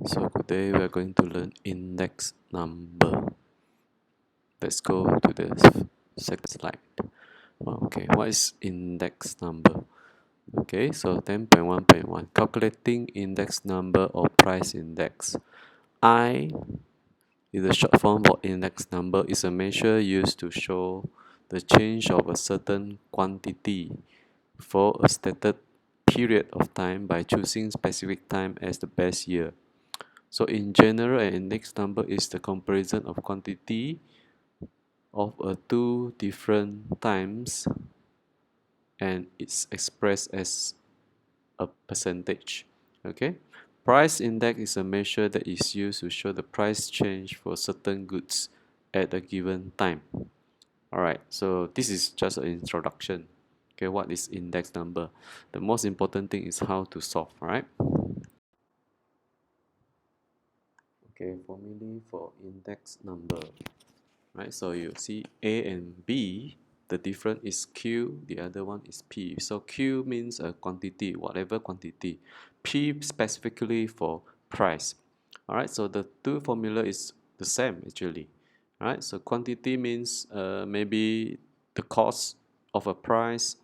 So today we are going to learn index number. Let's go to the second slide. Okay, what is index number? Okay, so 10.1.1, calculating index number or price index. I is the short form for index number, is a measure used to show the change of a certain quantity for a stated period of time by choosing specific time as the base year. So in general, an index number is the comparison of quantity of two different times, and it's expressed as a percentage. Okay. Price index is a measure that is used to show the price change for certain goods at a given time. Alright, so this is just an introduction. Okay, what is index number? The most important thing is how to solve, right? Okay, formula for index number. Right, so you see A and B, the difference is Q, the other one is P. So Q means a quantity, whatever quantity. P specifically for price. All right, so the two formula is the same actually. All right, so quantity means maybe the cost of a price,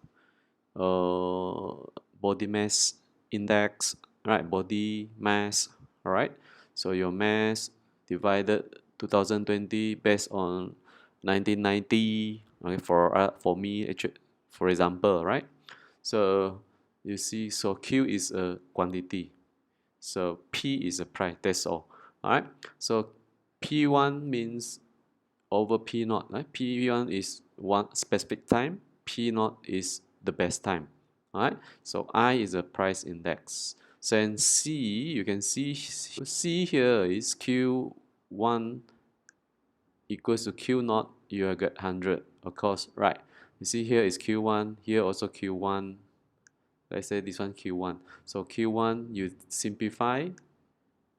body mass index, right? Body mass, all right? So your mass divided 2020 based on 1990, okay, for me, for example, right? So you see, so Q is a quantity, so P is a price, that's all right? So P1 means over P naught, right? P1 is one specific time, P naught is the best time, all right? So I is a price index. So in C, you can see C here is Q1 equals to Q naught, you will get 100, of course, right? You see here is Q1, here also Q1, let's say this one Q1. So Q1, you simplify,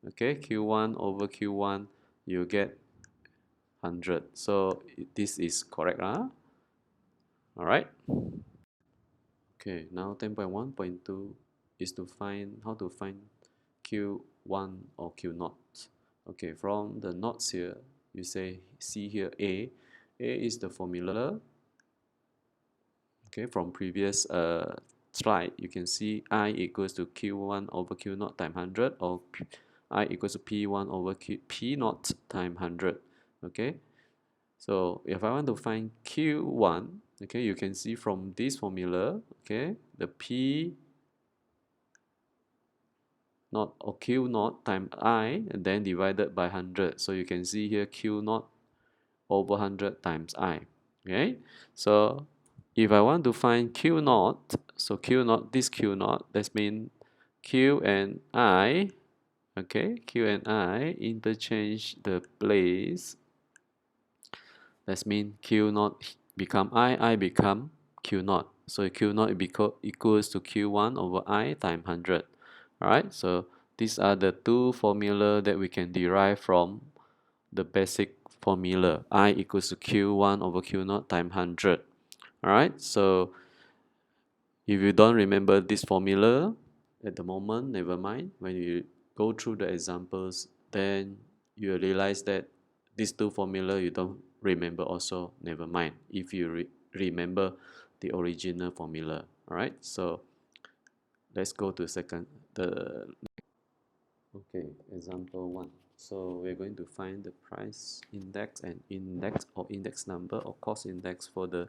okay, Q1 over Q1, you get 100. So this is correct, huh? All right. Okay, now 10.1.2 is to find how to find Q1 or Q naught. Okay, from the knots here, you say see here A. A is the formula. Okay, from previous slide, you can see I equals to Q1 over Q naught times 100, or I equals to P1 over P naught times 100. Okay, so if I want to find Q1, okay, you can see from this formula, okay, the P naught or Q naught times I and then divided by 100. So you can see here Q naught over 100 times I. Okay, so if I want to find Q naught, so Q naught, this Q naught, that means Q and I, okay, Q and I interchange the place. That means Q naught become I become Q naught. So Q naught equals to Q1 over I times 100. Alright, so these are the two formula that we can derive from the basic formula. I equals to Q1 over Q naught times 100. Alright, so if you don't remember this formula at the moment, never mind. When you go through the examples, then you realize that these two formula you don't remember also, never mind. If you remember the original formula, all right? So let's go to okay, example one. So we're going to find the price index and index or index number or cost index for the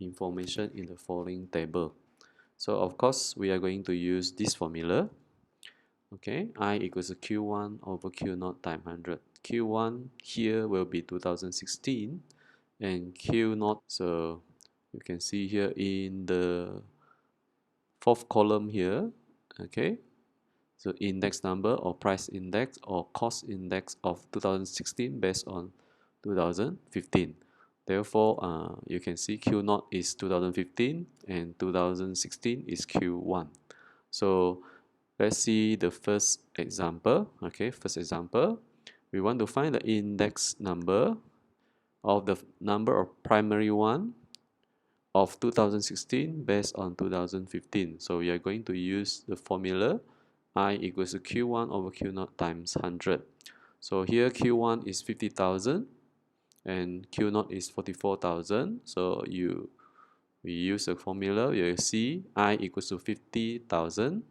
information in the following table. So of course, we are going to use this formula. Okay, I equals to Q1 over Q naught times 100. Q1 here will be 2016 and Q naught. So you can see here in the fourth column here. Okay, so index number or price index or cost index of 2016 based on 2015. Therefore, you can see Q naught is 2015 and 2016 is Q1. So let's see the first example. Okay, first example, we want to find the index number of the number of primary one of 2016 based on 2015. So we are going to use the formula I equals to Q1 over Q0 times 100. So here Q1 is 50,000 and Q0 is 44,000. So we use a formula. You see I equals to 50,000,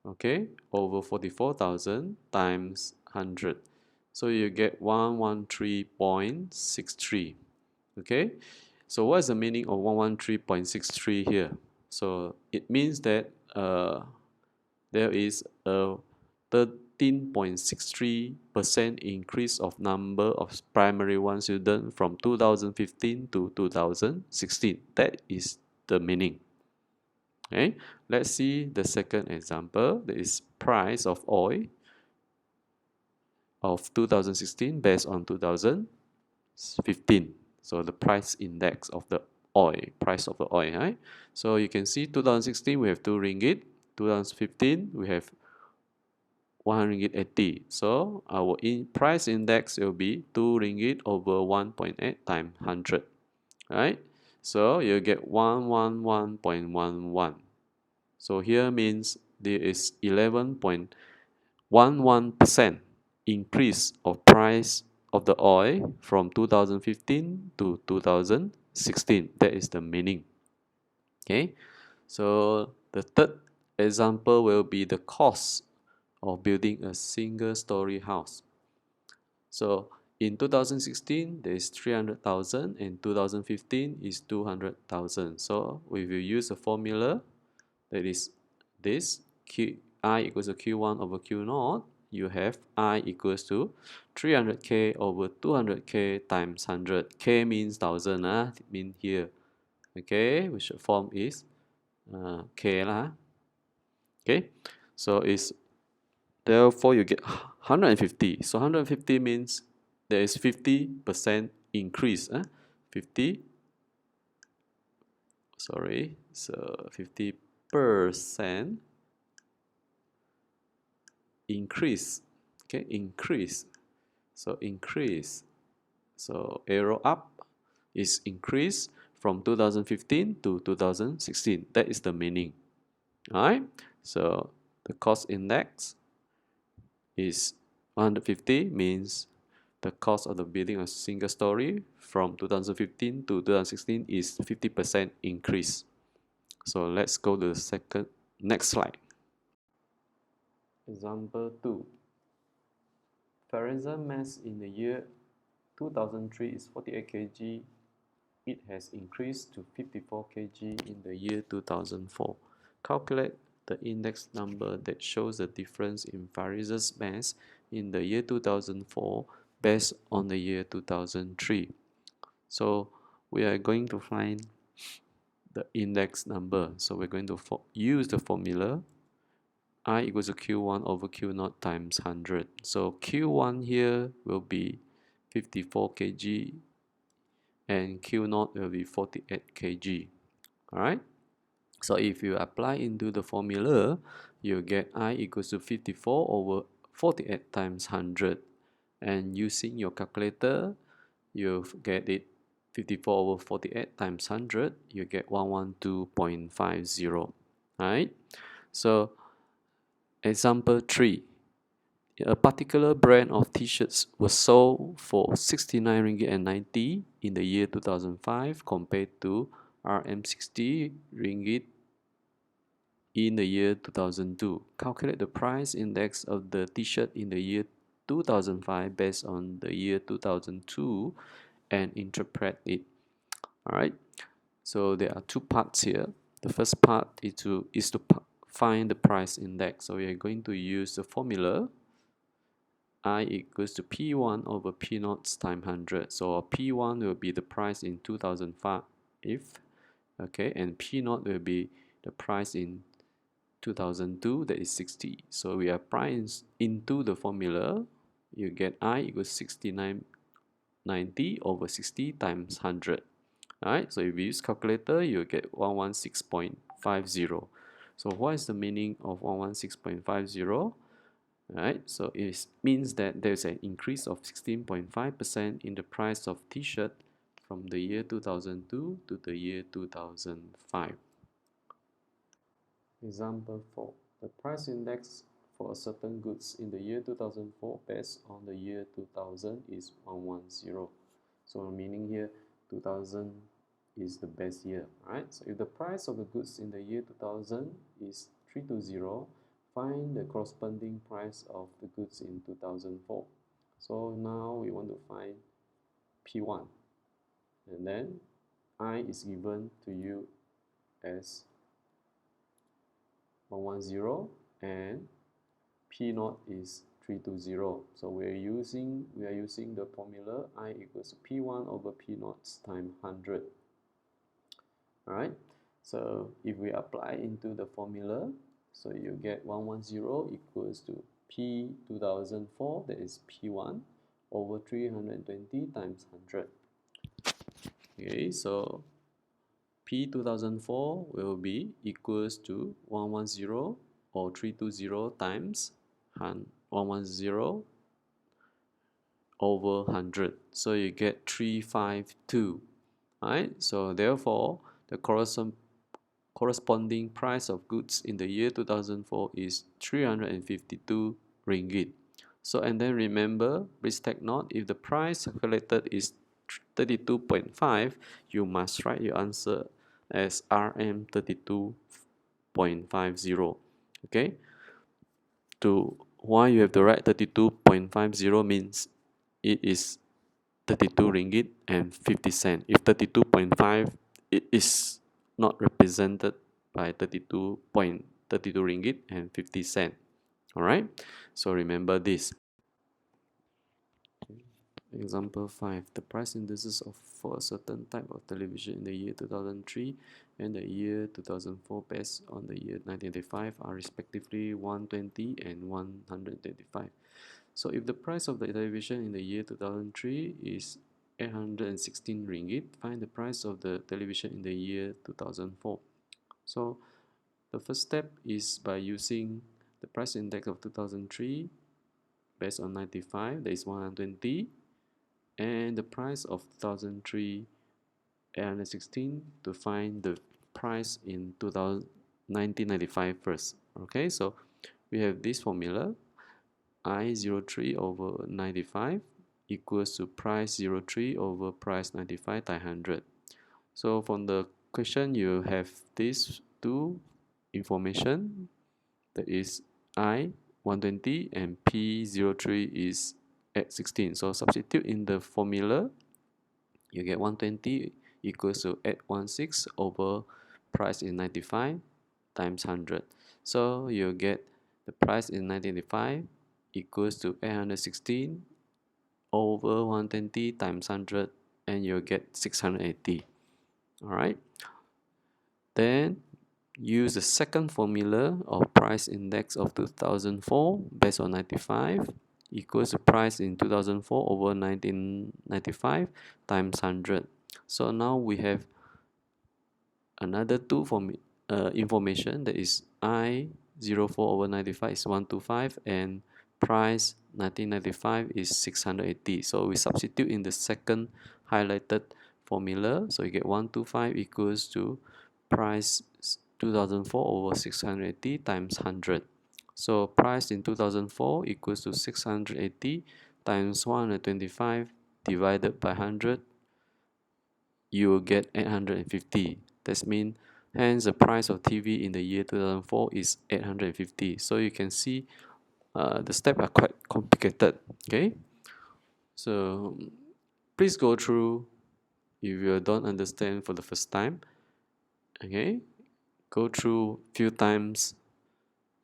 okay, over 44,000 times 100. So you get 113.63. Okay, so what is the meaning of 113.63 here? So it means that there is a 13.63% increase of number of primary one students from 2015 to 2016. That is the meaning. Okay, let's see the second example. That is price of oil of 2016 based on 2015. So the price index of the oil, price of the oil, right? So you can see 2016 we have 2 ringgit, 2015 we have 1 ringgit 80. So our price index will be 2 ringgit over 1.8 times 100, right? So you get 111.11. So here means there is 11.11% increase of price of the oil from 2015 to 2016. That is the meaning. Okay, so the third example will be the cost of building a single story house. So in 2016 there is 300,000 and 2015 is 200,000. So we will use a formula that is this I equals to Q1 over Q0. You have I equals to 300k over 200k times 100. K means 1000, it means here. Okay, which form is K lah. Okay, so it's therefore you get 150. So 150 means there is 50% increase. 50, sorry, so 50% increase. Okay, increase. So increase. So arrow up is increase from 2015 to 2016. That is the meaning. Alright, so the cost index is 150, means the cost of the building a single story from 2015 to 2016 is 50% increase. So let's go to the next slide. Example 2. Farenza mass in the year 2003 is 48 kg. It has increased to 54 kg in the year 2004. Calculate the index number that shows the difference in Farenza's mass in the year 2004 based on the year 2003. So we are going to find the index number. So we're going to use the formula I equals to Q1 over Q0 times 100. So Q1 here will be 54 kg and Q0 will be 48 kg. Alright, so if you apply into the formula, you get I equals to 54 over 48 times 100, and using your calculator you get it 54 over 48 times 100, you get 112.50. Alright, so example 3. A particular brand of t-shirts was sold for 69 ringgit and 90 in the year 2005 compared to RM60 ringgit in the year 2002. Calculate the price index of the t-shirt in the year 2005 based on the year 2002 and interpret it. Alright, so there are two parts here. The first part is to find the price index. So we are going to use the formula I equals to P1 over P0 times 100. So P1 will be the price in 2005, okay, and P0 will be the price in 2002, that is 60. So we apply into the formula, you get I equals 6990 over 60 times 100. Alright, so if you use calculator, you get 116.50. So what is the meaning of 116.50? Alright, so it means that there's an increase of 16.5% in the price of t-shirt from the year 2002 to the year 2005. Example 4. the price index for a certain goods in the year 2004 based on the year 2000 is 110. So meaning here 2000 is the best year, right? So if the price of the goods in the year 2000 is 320, find the corresponding price of the goods in 2004. So now we want to find P1, and then I is given to you as 110 and P naught is 320. So we are using the formula I equals P1 over P naught times 100. All right. So if we apply into the formula, so you get 110 equals to P 2004, that is P1 over 320 times 100. Okay, so P 2004 will be equals to 110 or 320 times 110 over 100. So you get 352. Right? So therefore, the corresponding price of goods in the year 2004 is 352 ringgit. So and then remember, please take note, if the price calculated is 32.5, you must write your answer as RM 32.50. Okay? To why you have to write 32.50 means it is 32 ringgit and 50 cent. If 32.5, it is not represented by 32 ringgit and 50 cent. All right, so remember this. Example 5. The price indices for a certain type of television in the year 2003 and the year 2004 based on the year 1985 are respectively 120 and 125. So if the price of the television in the year 2003 is 816 ringgit, find the price of the television in the year 2004. So the first step is by using the price index of 2003 based on 95, that is 120, and the price of 2003 816 to find the price in 1995 first. Okay, so we have this formula. I03 over 95 equals to price 03 over price 95 times 100. So from the question you have these two information, that is I 120 and P03 is at 16. So substitute in the formula, you get 120 equals to 816 over price is 95 times 100. So you get the price in 1995 equals to 816 over 120 times 100, and you'll get 680. All right. Then use the second formula of price index of 2004 based on 95 equals the price in 2004 over 1995 times 100. So now we have another two information, that is I04 over 95 is 125 and price 1995 is 680. So we substitute in the second highlighted formula. So you get 125 equals to price 2004 over 680 times 100. So price in 2004 equals to 680 times 125 divided by 100. You will get 850. That means hence the price of TV in the year 2004 is 850. So you can see the steps are quite complicated. Okay, so please go through if you don't understand for the first time. Okay, go through few times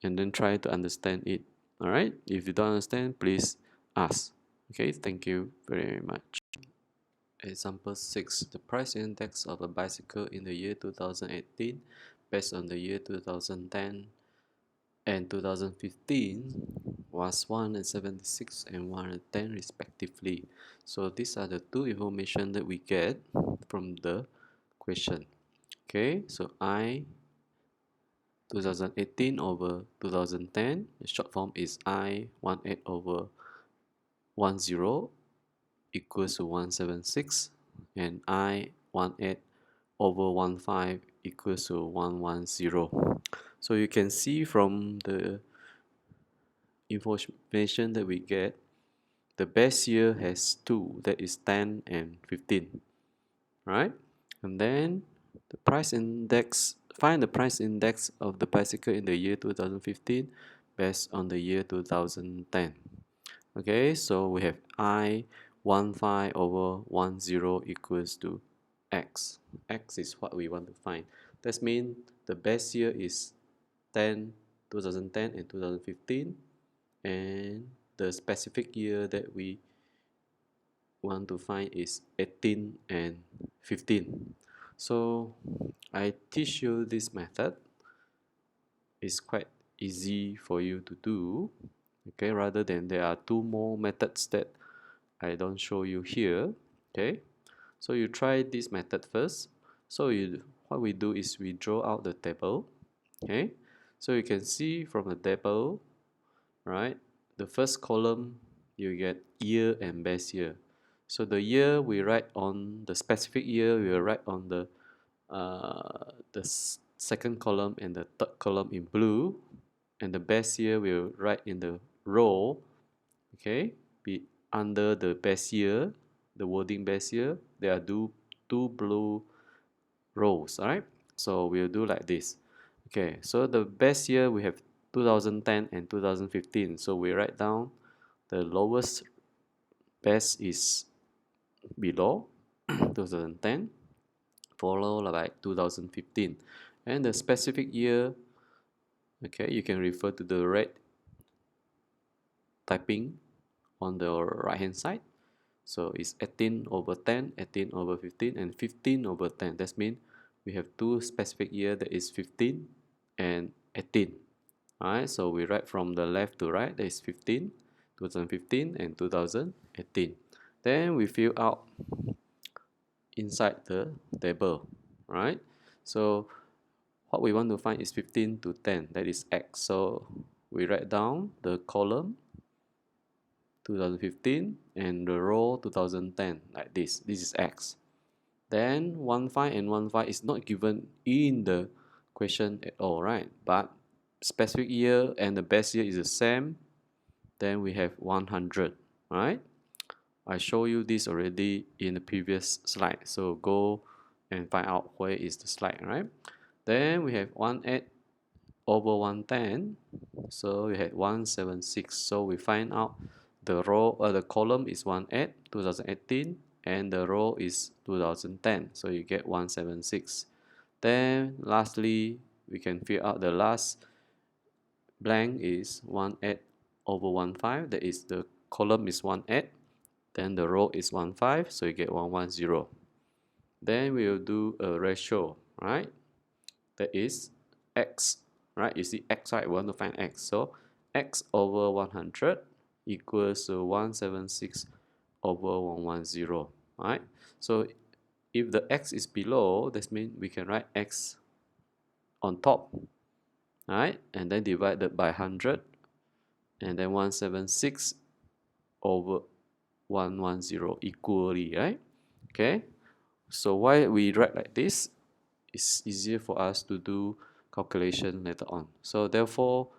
and then try to understand it. All right, if you don't understand, please ask. Okay, thank you very much. Example 6. The price index of a bicycle in the year 2018 based on the year 2010 and 2015 was 176 and 110 respectively. So these are the two information that we get from the question. Okay, so I 2018 over 2010, the short form is I 18 over 10 equals to 176, and I 18 over 15 equals to 110. So you can see from the information that we get, the best year has two, that is 10 and 15, right? And then the price index, find the price index of the bicycle in the year 2015 based on the year 2010. Okay, so we have I 15 over 10 equals to x. X is what we want to find. That means the best year is 2010 and 2015, and the specific year that we want to find is 18 and 15. So I teach you this method. It's quite easy for you to do. Okay, rather than there are two more methods that I don't show you here. Okay, so you try this method first. So what we do is we draw out the table. Okay, so you can see from the table, right? The first column you get year and best year. So the year we write on the specific year, we will write on the second column and the third column in blue, and the best year we'll write in the row. Okay, be under the best year, the wording best year, there are two blue rows. All right, so we'll do like this. Okay, so the best year we have 2010 and 2015, so we write down the lowest best is below 2010, followed by 2015, and the specific year, okay, you can refer to the red typing on the right hand side. So it's 18 over 10, 18 over 15, and 15 over 10. That means we have two specific year, that is 15 and 18. Alright, so we write from the left to right, that is 15, 2015 and 2018. Then we fill out inside the table, right? So what we want to find is 15 to 10, that is x. So we write down the column 2015 and the row 2010 like this. This is x. Then 15 and 15 is not given in the question at all, right? But specific year and the best year is the same. Then we have 100, right? I show you this already in the previous slide. So go and find out where is the slide, right? Then we have 18 over 110. So we had 176. So we find out the row or the column is 18, 2018, and the row is 2010. So you get 176. Then lastly, we can fill out the last blank is 18 over 15. That is the column is 18. Then the row is 15, so you get 110. Then we will do a ratio, right? That is x, right? You see x, right? We want to find x. So x over 100 equals to 176 over 110, right? So if the x is below, that means we can write x on top, right? And then divided by 100, and then 176 over 110 equally, right? Okay, so why we write like this? It's easier for us to do calculation later on. So therefore,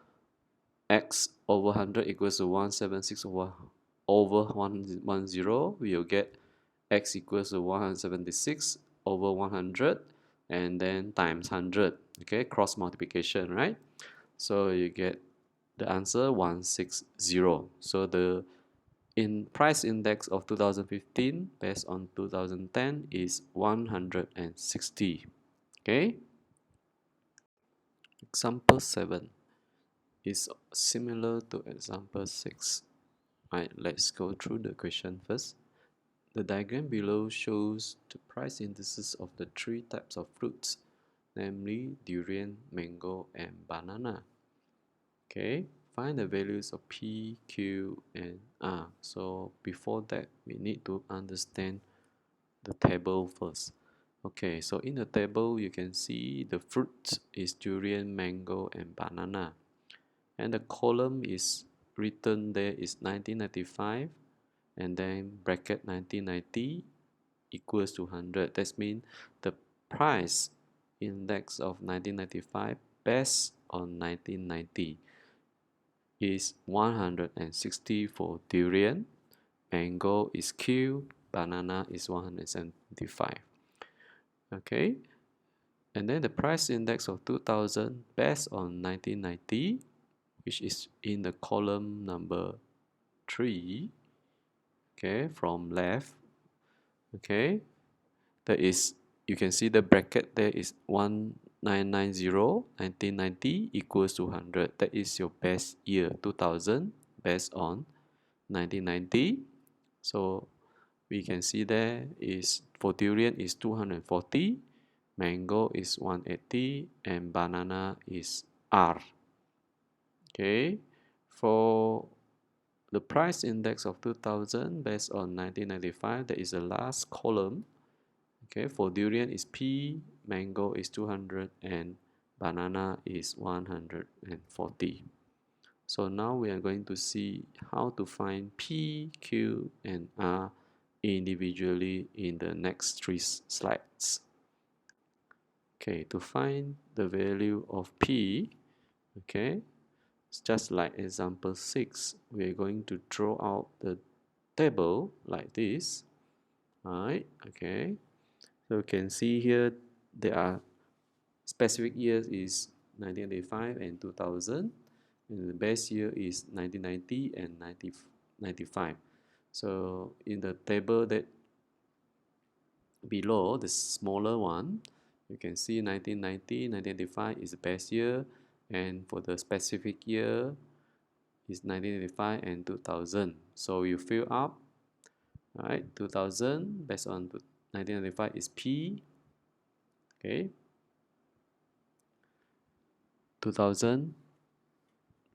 x over 100 equals to 176 over 110. We will get x equals to 176 over 100, and then times 100. Okay, cross multiplication, right? So you get the answer 160. So the price index of 2015 based on 2010 is 160. Okay, example 7 is similar to example 6. Right, let's go through the question first. The diagram below shows the price indices of the three types of fruits, namely durian, mango, and banana. Okay, find the values of P, Q, and R. So before that, we need to understand the table first. Okay, so in the table, you can see the fruit is durian, mango, and banana. And the column is written there is 1995, and then bracket 1990 equals to 100. That means the price index of 1995 best on 1990 is 160 for durian, mango is Q, banana is 175. Okay, and then the price index of 2000 based on 1990, which is in the column number 3, okay, from left. Okay, that is, you can see the bracket there is 1990, 1990 equals to 100. That is your best year, 2000 based on 1990. So we can see there is for durian is 240, mango is 180, and banana is R. Okay, for the price index of 2000 based on 1995, that is the last column. Okay, for durian is P, mango is 200, and banana is 140. So now we are going to see how to find P, Q, and R individually in the next 3 slides. Okay, to find the value of P, okay, it's just like example 6, we're going to draw out the table like this. Alright, okay. So you can see here there are specific years is 1985 and 2000, and the best year is 1990 and 1995. So in the table that below, the smaller one, you can see 1990, 1985 is the best year, and for the specific year is 1985 and 2000. So you fill up, right? 2000 based on 1995 is P, okay? 2000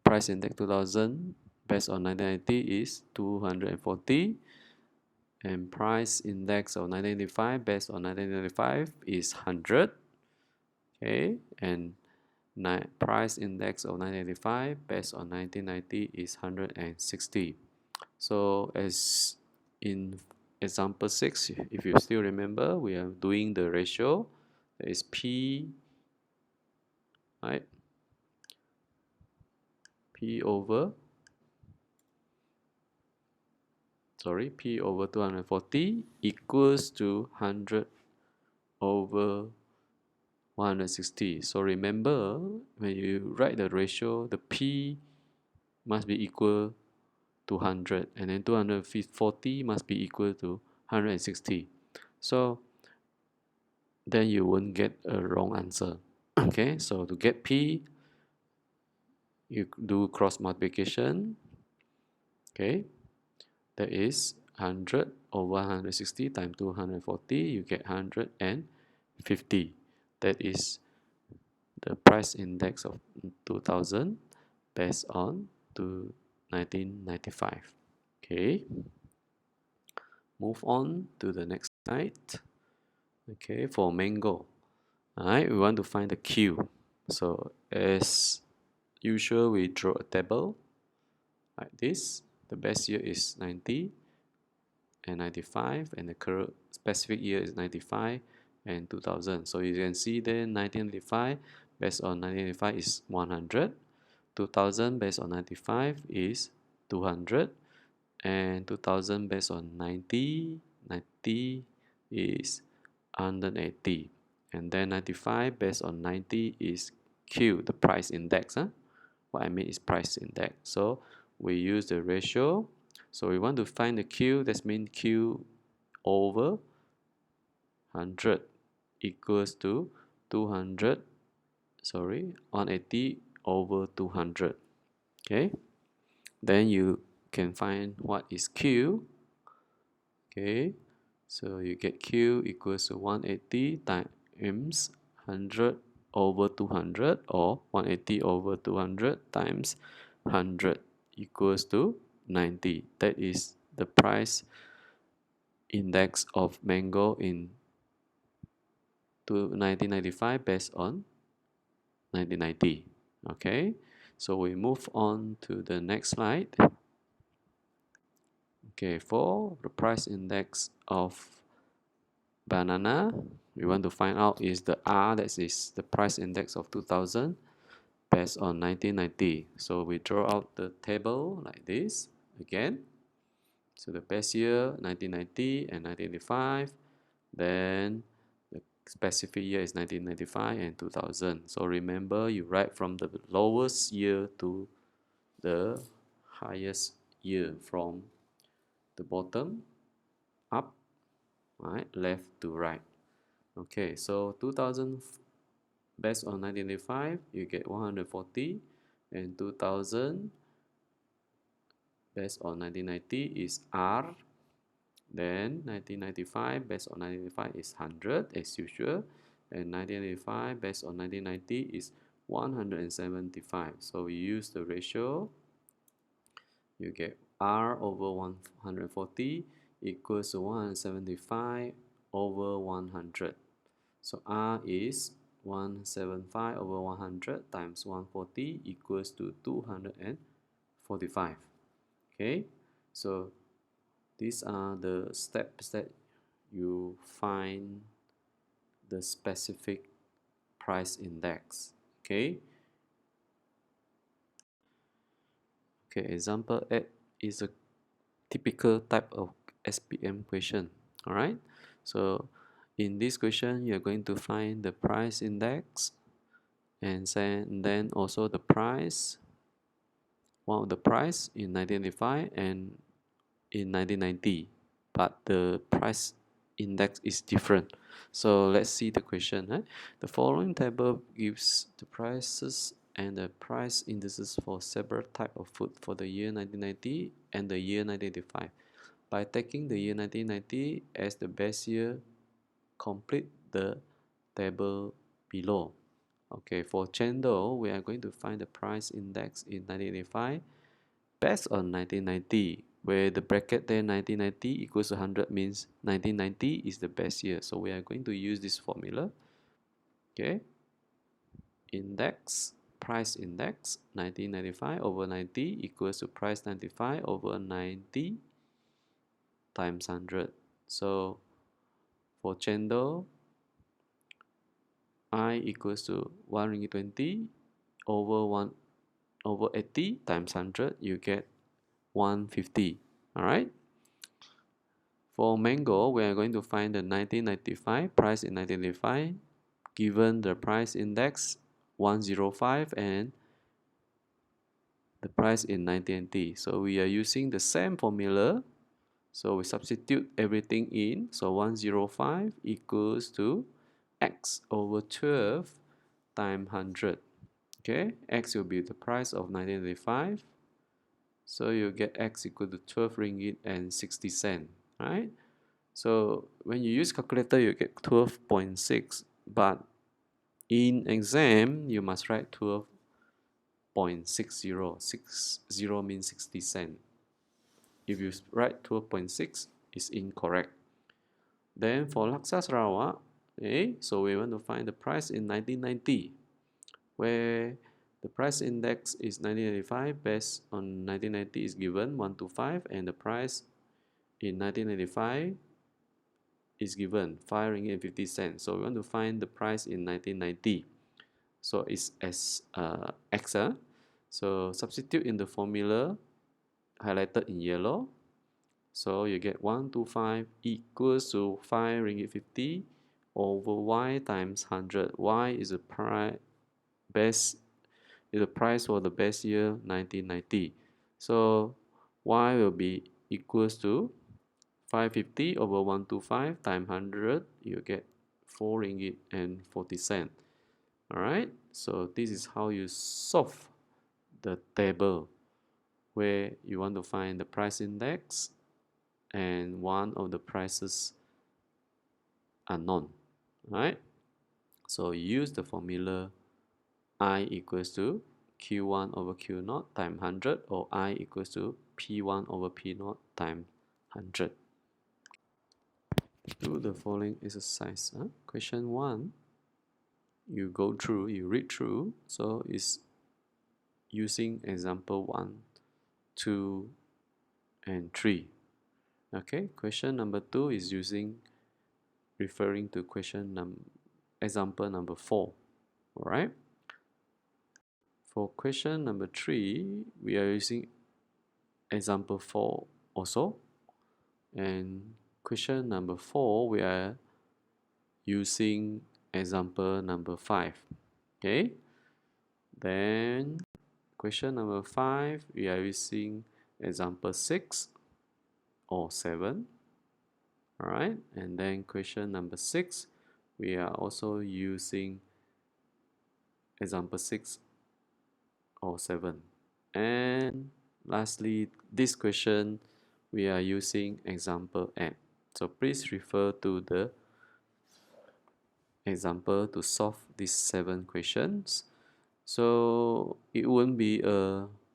price index 2000 based on 1990 is 240, and price index of 1995 based on 1995 is 100. Okay, and price index of 1985 based on 1990 is 160. So as in example 6, if you still remember, we are doing the ratio, that is P, right? P over P over 240 equals to 100 over 160. So remember, when you write the ratio, the P must be equal to 100, and then 240 must be equal to 160. So then you won't get a wrong answer. Okay, so to get P, you do cross multiplication. Okay, that is 100 over 160 times 240, you get 150. That is the price index of 2000 based on to 1995. Okay, move on to the next slide. Okay, for mango, all right, we want to find the Q. So as usual, we draw a table like this. The best year is 90 and 95, and the current specific year is 95 and 2000. So you can see then 1995 based on 1995 is 100, 2000 based on 95 is 200, and 2000 based on 90 is 180, and then 95 based on 90 is Q, the price index. What I mean is price index. So we use the ratio. So we want to find the Q, that means Q over 100 equals to 180 over 200. Okay, then you can find what is Q. Okay, so you get Q equals to 180 times 100 over 200, or 180 over 200 times 100 equals to 90. That is the price index of mango in 1995 based on 1990. Okay, so we move on to the next slide. Okay, for the price index of banana, we want to find out is the R, that is the price index of 2000 based on 1990. So we draw out the table like this again. So the best year 1990 and 1995. Then the specific year is 1995 and 2000. So remember, you write from the lowest year to the highest year, from the bottom up, right, left to right. Okay, so 2000 based on 1995, you get 140, and 2000 based on 1990 is R. Then 1995 based on 1995 is 100 as usual, and 1995 based on 1990 is 175. So we use the ratio. You get R over 140 equals to 175 over 100. So R is 175 over 100 times 140 equals to 245. Okay, so these are the steps that you find the specific price index. Okay, example 8 is a typical type of SPM question. All right, so in this question you're going to find the price index, and then also the price, one of the price in 1985 and in 1990, but the price index is different. So let's see the question. The following table gives the prices and the price indices for several type of food for the year 1990 and the year 1985. By taking the year 1990 as the best year, complete the table below. Okay, for chendol, we are going to find the price index in 1985 based on 1990, where the bracket there 1990 equals 100 means 1990 is the best year. So we are going to use this formula. Okay, index, price index 1995 over 90 equals to price 95 over 90 times 100. So for chendol, I equals to 1 ringgit 20 over 1 over 80 times 100, you get 150. All right. For mango, we are going to find the 1995 price in 1995, given the price index 105 and the price in 1990. So we are using the same formula. So we substitute everything in. So 105 equals to x over 12 times 100. Okay, x will be the price of 1995. So you get x equal to 12 ringgit and 60 cent, right? So when you use calculator, you get 12.6, but in exam, you must write 12.60. 60 means 60 cent. If you write 12.6, it's incorrect. Then for Laksa Sarawak, okay, so we want to find the price in 1990, where the price index is 1995 based on 1990 is given 125, and the price in 1995 is given 5 ringgit and 50 cents. So we want to find the price in 1990. So it's as X. So substitute in the formula highlighted in yellow. So you get 125 equals to 5 ringgit 50 over y times 100. Y is the price for the best year 1990. So y will be equals to 550 over 125 times 100, you get 4 ringgit and 40 cent. All right, so this is how you solve the table where you want to find the price index and one of the prices are known. All right, so use the formula I equals to Q1 over Q0 times 100, or I equals to P1 over P0 times 100. Do the following exercise. Question 1, you go through, you read through. So it's using example 1, 2, and 3. Okay, question number 2 is referring to example number 4. All right. For question number 3, we are using example 4 also. And question number 4, we are using example number 5. Okay. Then question number 5, we are using example 6 or 7. All right. And then question number 6, we are also using example 6 or 7. And lastly, this question, we are using example 8. So please refer to the example to solve these 7 questions. So it won't be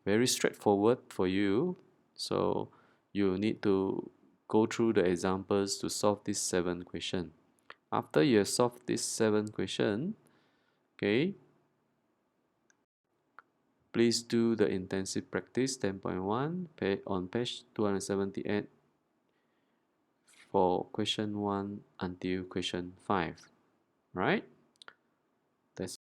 very straightforward for you. So you need to go through the examples to solve these 7 questions. After you have solved these 7 questions, okay, please do the intensive practice 10.1 on page 278 for question 1 until question 5. Right? That's